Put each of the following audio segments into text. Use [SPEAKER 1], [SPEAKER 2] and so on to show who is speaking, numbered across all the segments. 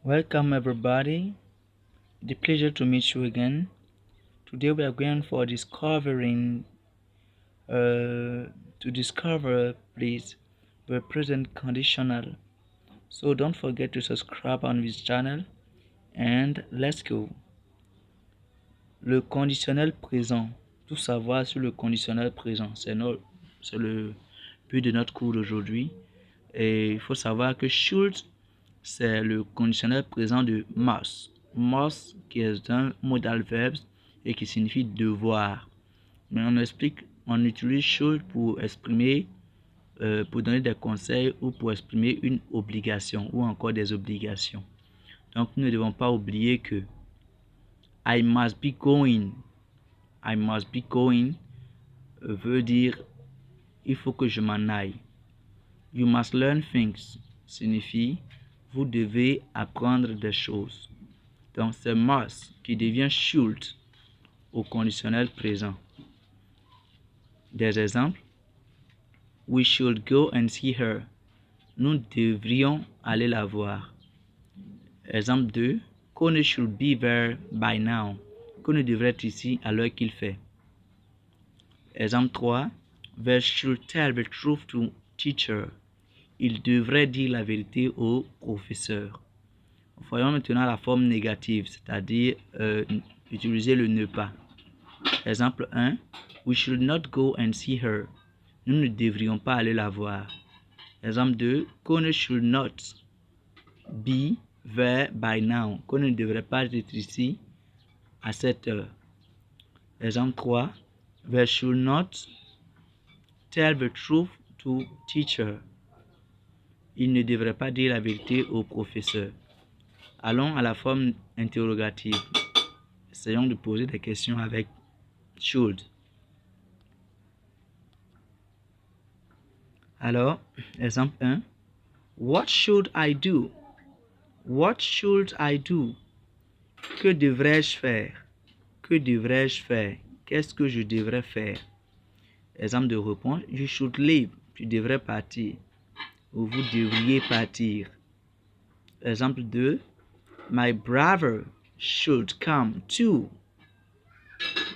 [SPEAKER 1] Welcome everybody. The pleasure to meet you again. Today we are going for discovering to discover please the present conditional. So don't forget to subscribe on this channel and let's go. Le conditionnel présent. Tout savoir sur le conditionnel présent. C'est le but de notre cours d'aujourd'hui. Et il faut savoir que should, c'est le conditionnel présent de must. Must qui est un modal verbe et qui signifie devoir. Mais on utilise should pour exprimer, pour donner des conseils ou pour exprimer une obligation ou encore des obligations. Donc nous ne devons pas oublier que I must be going. I must be going veut dire il faut que je m'en aille. You must learn things signifie vous devez apprendre des choses. Donc c'est must qui devient should au conditionnel présent. Des exemples. We should go and see her. Nous devrions aller la voir. Exemple 2. Connor should be there by now. Connor devrait être ici à l'heure qu'il fait. Exemple 3. They should tell the truth to teacher. Il devrait dire la vérité au professeur. Voyons maintenant la forme négative, c'est-à-dire utiliser le ne pas. Exemple 1. We should not go and see her. Nous ne devrions pas aller la voir. Exemple 2. Connor should not be there by now. Connor ne devrait pas être ici à cette heure. Exemple 3. They should not tell the truth to teacher. Il ne devrait pas dire la vérité au professeur. Allons à la forme interrogative. Essayons de poser des questions avec should. Alors, exemple 1. What should I do? What should I do? Que devrais-je faire? Que devrais-je faire? Qu'est-ce que je devrais faire? Exemple de réponse. You should leave. Tu devrais partir. Ou vous devriez partir. Exemple 2. My brother should come too.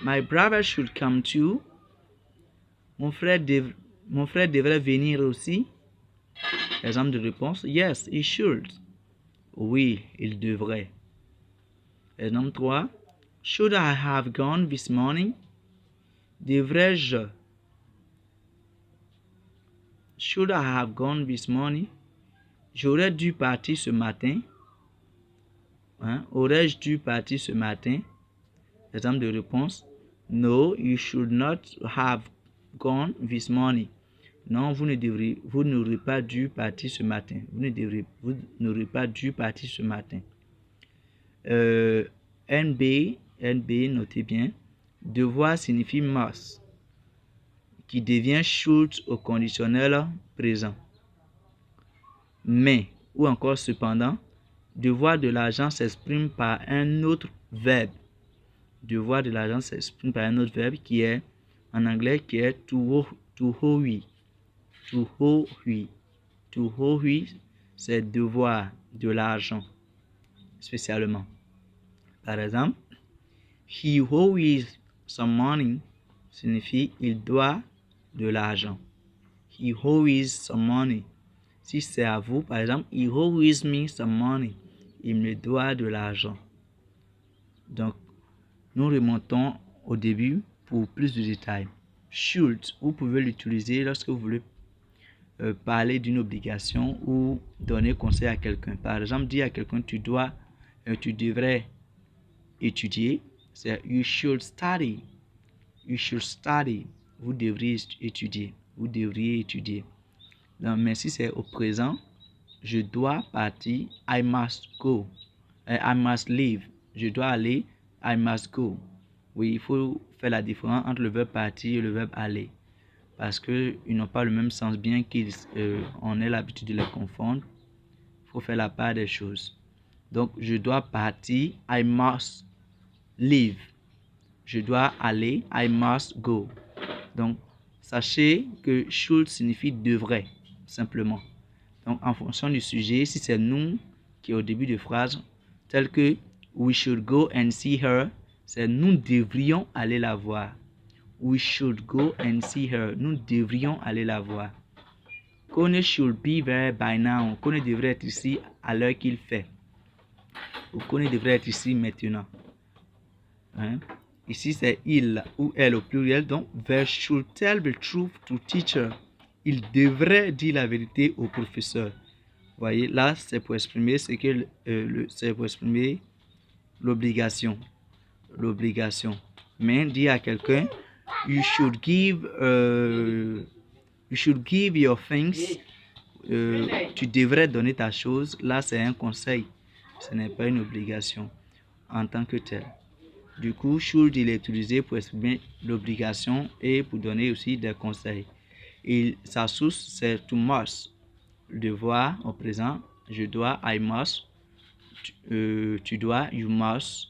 [SPEAKER 1] My brother should come too. Mon frère devrait venir aussi. Exemple de réponse. Yes, he should. Oui, il devrait. Exemple 3. Should I have gone this morning? Devrais-je? Should I have gone this morning? J'aurais dû partir ce matin. Aurais-je dû partir ce matin? Exemple de réponse. No, you should not have gone this morning. Non, vous n'aurez pas dû partir ce matin. Vous n'aurez pas dû partir ce matin. NB, notez bien. Devoir signifie must, qui devient should au conditionnel présent. Mais, ou encore cependant, devoir de l'argent s'exprime par un autre verbe. Devoir de l'argent s'exprime par un autre verbe qui est, en anglais, qui est to owe. To owe. To owe, c'est devoir de l'argent, spécialement. Par exemple, he owes some money signifie il doit de l'argent. He owes some money. Si c'est à vous, par exemple, he owes me some money. Il me doit de l'argent. Donc, nous remontons au début pour plus de détails. Should, vous pouvez l'utiliser lorsque vous voulez parler d'une obligation ou donner conseil à quelqu'un. Par exemple, dire à quelqu'un tu devrais étudier. C'est you should study. You should study. Vous devriez étudier. Vous devriez étudier. Donc, mais si c'est au présent, je dois partir. I must go. I must leave. Je dois aller. I must go. Oui, il faut faire la différence entre le verbe partir et le verbe aller. Parce qu'ils n'ont pas le même sens, bien qu'on ait l'habitude de les confondre. Il faut faire la part des choses. Donc, je dois partir. I must leave. Je dois aller. I must go. Donc, sachez que should signifie devrait, simplement. Donc, en fonction du sujet, si c'est nous qui est au début de phrase, tel que we should go and see her, c'est nous devrions aller la voir. We should go and see her, nous devrions aller la voir. Kone should be there by now, Kone devrait être ici à l'heure qu'il fait. Ou Kone devrait être ici maintenant. Hein? Ici c'est il ou elle au pluriel, donc they should tell the truth to teacher. Il devrait dire la vérité au professeur. Vous voyez, là c'est pour exprimer ce que c'est pour exprimer l'obligation. L'obligation. Mais dire à quelqu'un, you should give your things. Tu devrais donner ta chose. Là c'est un conseil. Ce n'est pas une obligation en tant que tel. Du coup, should, il est utilisé pour exprimer l'obligation et pour donner aussi des conseils. Et sa source, c'est to must. Devoir au présent, je dois, I must. Tu dois, you must.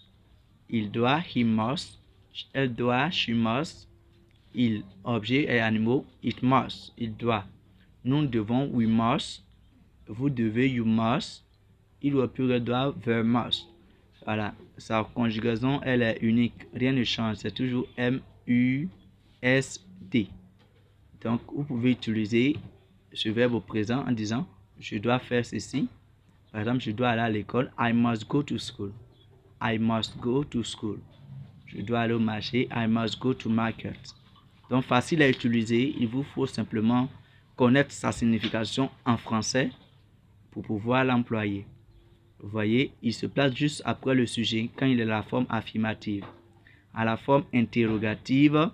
[SPEAKER 1] Il doit, he must. Elle doit, she must. Il, objet et animaux, it must, il doit. Nous devons, we must. Vous devez, you must. Il ou pluriel doit, they must. Voilà, sa conjugaison, elle est unique. Rien ne change, c'est toujours M-U-S-D. Donc, vous pouvez utiliser ce verbe au présent en disant, je dois faire ceci. Par exemple, je dois aller à l'école. I must go to school. I must go to school. Je dois aller au marché. I must go to market. Donc, facile à utiliser. Il vous faut simplement connaître sa signification en français pour pouvoir l'employer. Vous voyez, il se place juste après le sujet quand il est la forme affirmative. À la forme interrogative,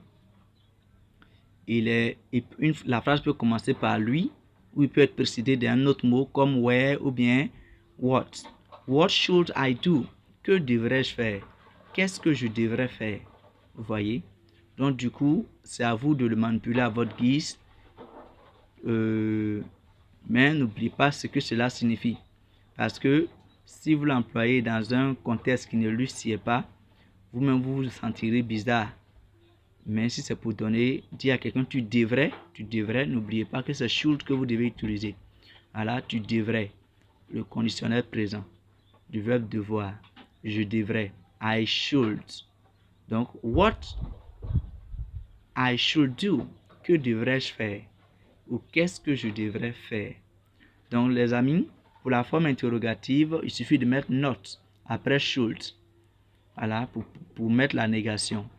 [SPEAKER 1] la phrase peut commencer par lui ou il peut être précédé d'un autre mot comme where ou bien what. What should I do? Que devrais-je faire? Qu'est-ce que je devrais faire? Vous voyez? Donc du coup, c'est à vous de le manipuler à votre guise. Mais n'oubliez pas ce que cela signifie. Parce que si vous l'employez dans un contexte qui ne lui sied pas, vous-même vous sentirez bizarre. Mais si c'est pour dire à quelqu'un tu devrais, n'oubliez pas que c'est should que vous devez utiliser. Voilà, tu devrais. Le conditionnel présent du verbe devoir. Je devrais. I should. Donc, what I should do. Que devrais-je faire? Ou qu'est-ce que je devrais faire? Donc, les amis, pour la forme interrogative, il suffit de mettre not après should. Voilà, pour mettre la négation.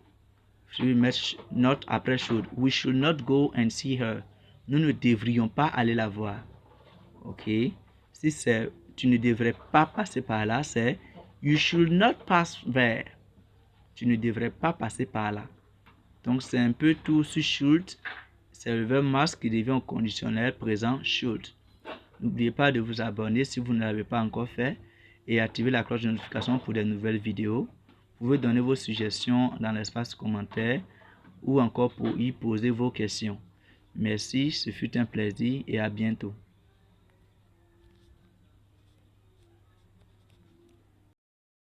[SPEAKER 1] Je vais mettre not après should. We should not go and see her. Nous ne devrions pas aller la voir. Ok. Si c'est tu ne devrais pas passer par là, c'est you should not pass there. Tu ne devrais pas passer par là. Donc c'est un peu tout sur should. C'est le verbe must qui devient au conditionnel présent should. N'oubliez pas de vous abonner si vous ne l'avez pas encore fait et activer la cloche de notification pour de nouvelles vidéos. Vous pouvez donner vos suggestions dans l'espace commentaire ou encore pour y poser vos questions. Merci, ce fut un plaisir et à bientôt.